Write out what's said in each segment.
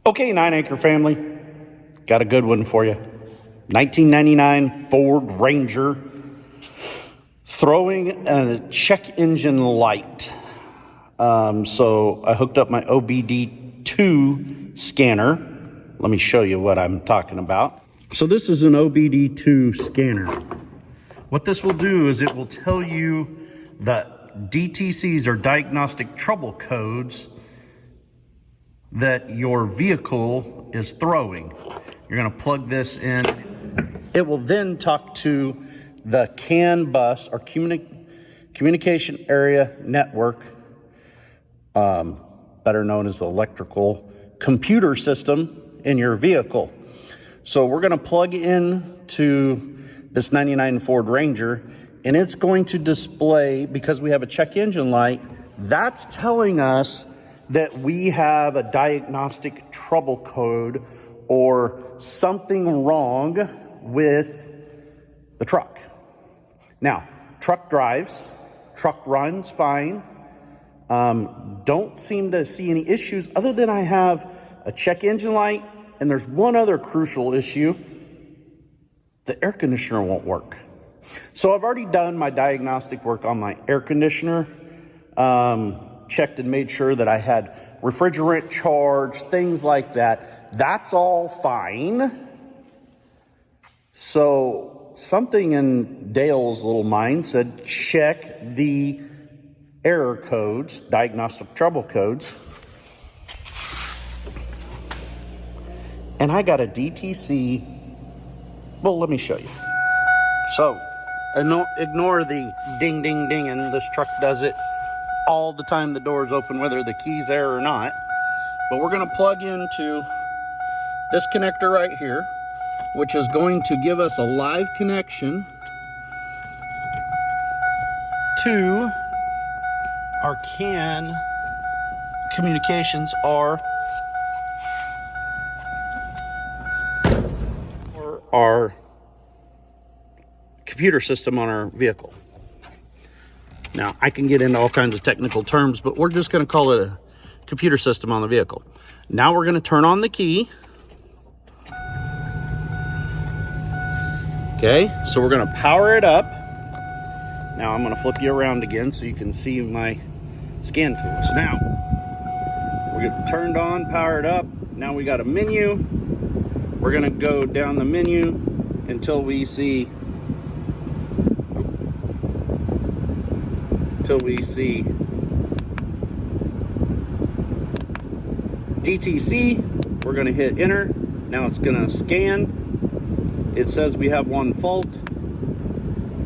Okay, 9 Acre family, got a good one for you. 1999 Ford Ranger throwing a check engine light. So I hooked up my OBD2 scanner. Let me show you what I'm talking about. So this is an OBD2 scanner. What this will do is it will tell you the DTCs or diagnostic trouble codes that your vehicle is throwing. You're going to plug this in. It will then talk to the CAN bus or communication area network, better known as the electrical computer system in your vehicle. So we're going to plug in to this 99 Ford Ranger, and it's going to display, because we have a check engine light, that's telling us that we have a diagnostic trouble code or something wrong with the truck. Now, truck drives, truck runs fine. Don't seem to see any issues other than I have a check engine light, and there's one other crucial issue. The air conditioner won't work. So I've already done my diagnostic work on my air conditioner. Checked and made sure that I had refrigerant charge, things like that. That's all fine. So something in Dale's little mind said, check the error codes, diagnostic trouble codes. And I got a DTC. Well, let me show you. So ignore the ding, ding, ding, and this truck does it all the time the door's open, whether the key's there or not. But we're going to plug into this connector right here, which is going to give us a live connection to our CAN communications or our computer system on our vehicle. Now, I can get into all kinds of technical terms, but we're just going to call it a computer system on the vehicle. Now we're going to turn on the key. Okay, so we're going to power it up. Now I'm going to flip you around again so you can see my scan tools. Now, we're going to turned on, powered up. Now we got a menu. We're going to go down the menu until we see DTC. We're going to hit enter. Now it's going to scan. It says we have one fault,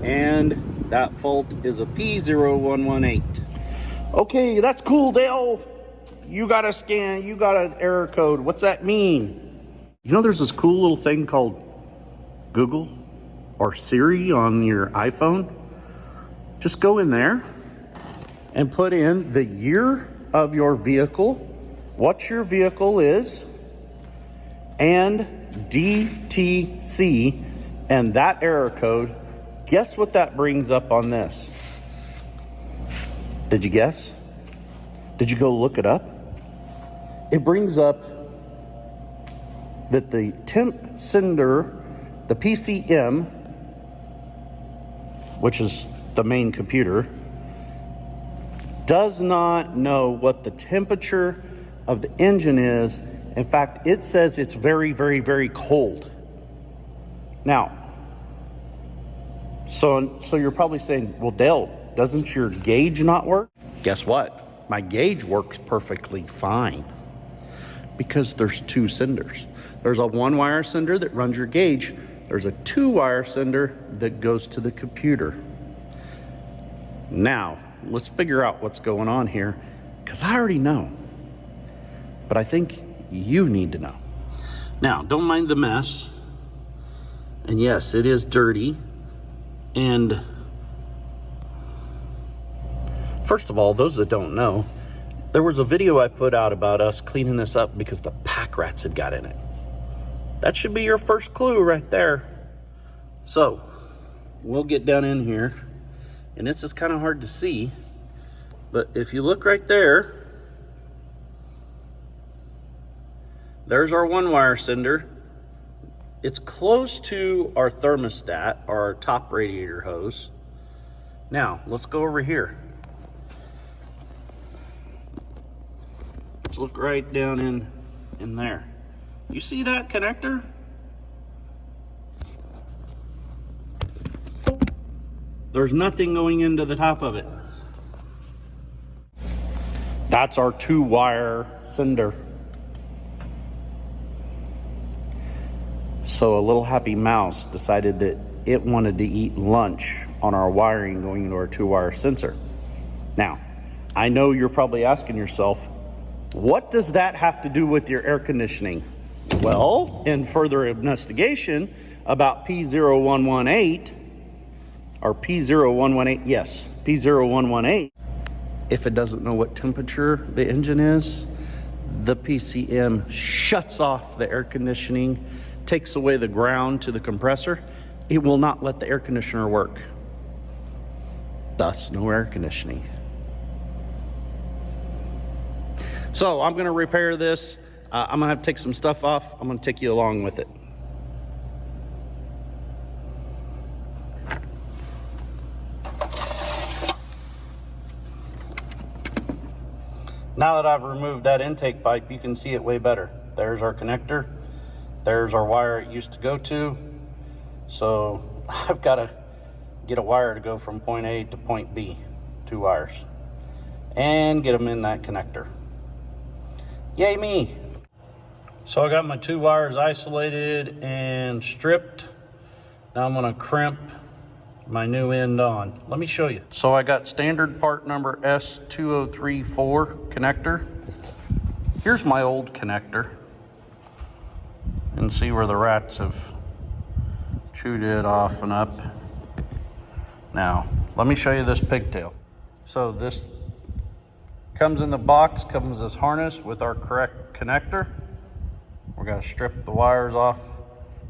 and that fault is a P0118. Okay, that's cool, Dale. You got a scan, you got an error code. What's that mean? You know, there's this cool little thing called Google or Siri on your iPhone. Just go in there and put in the year of your vehicle, what your vehicle is, and DTC, and that error code. Guess what that brings up on this? Did you guess? Did you go look it up? It brings up that the temp sender, the PCM, which is the main computer, does not know what the temperature of the engine is. In fact, it says it's very, very, very cold. Now, so you're probably saying, well, Dale, doesn't your gauge not work? Guess what? My gauge works perfectly fine because there's two senders. There's a 1-wire sender that runs your gauge. There's a 2-wire sender that goes to the computer. Now, let's figure out what's going on here, because I already know, but I think you need to know. Now, don't mind the mess. And yes, it is dirty. And first of all, those that don't know, there was a video I put out about us cleaning this up because the Packrats had got in it. That should be your first clue right there. So, we'll get down in here. And this is kind of hard to see, but if you look right there, There's our 1-wire sender. It's close to our thermostat, our top radiator hose. Now, let's go over here. Let's look right down in there. You see that connector? There's nothing going into the top of it. That's our 2-wire sender. So a little happy mouse decided that it wanted to eat lunch on our wiring going into our 2-wire sensor. Now, I know you're probably asking yourself, what does that have to do with your air conditioning? Well, in further investigation about P0118, or P0118, yes, P0118, if it doesn't know what temperature the engine is, the PCM shuts off the air conditioning, takes away the ground to the compressor. It will not let the air conditioner work. Thus, no air conditioning. So I'm gonna repair this. I'm gonna have to take some stuff off. I'm gonna take you along with it. Now that I've removed that intake pipe, you can see it way better. There's our connector. There's our wire it used to go to. So I've got to get a wire to go from point A to point B, 2 wires, and get them in that connector. Yay me. So I got my 2 wires isolated and stripped. Now I'm gonna crimp my new end on. Let me show you. So I got standard part number S2034 connector. Here's my old connector. And see where the rats have chewed it off and up. Now, let me show you this pigtail. So this comes in the box, comes this harness with our correct connector. We're gonna strip the wires off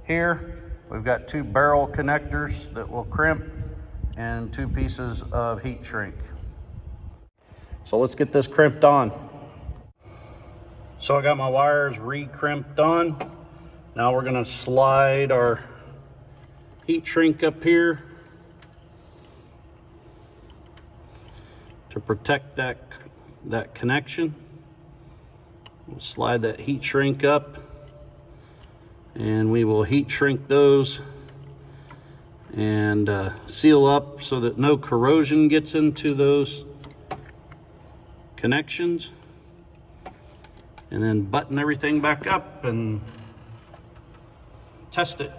here. We've got 2 barrel connectors that will crimp and 2 pieces of heat shrink. So let's get this crimped on. So I got my wires re-crimped on. Now we're gonna slide our heat shrink up here to protect that connection. We'll slide that heat shrink up and we will heat shrink those and seal up so that no corrosion gets into those connections, and then button everything back up and test it.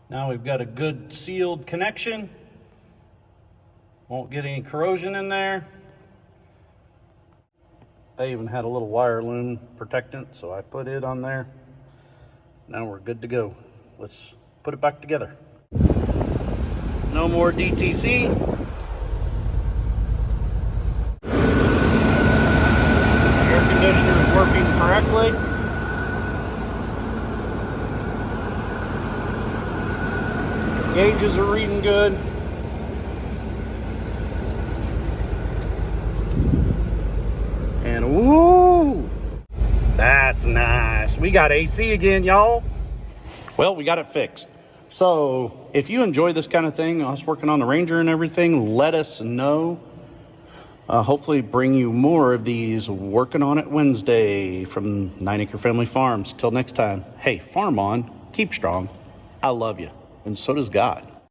Now we've got a good sealed connection. Won't get any corrosion in there. I even had a little wire loom protectant, so I put it on there. Now we're good to go. Let's put it back together. No more DTC. Air conditioner is working correctly. Gauges are reading good. And woo! That's nice. We got AC again, y'all. Well, we got it fixed. So if you enjoy this kind of thing, us working on the Ranger and everything, let us know. Hopefully bring you more of these Working on It Wednesday from 9 Acre Family Farms. Till next time, hey, farm on, keep strong. I love you. And so does God.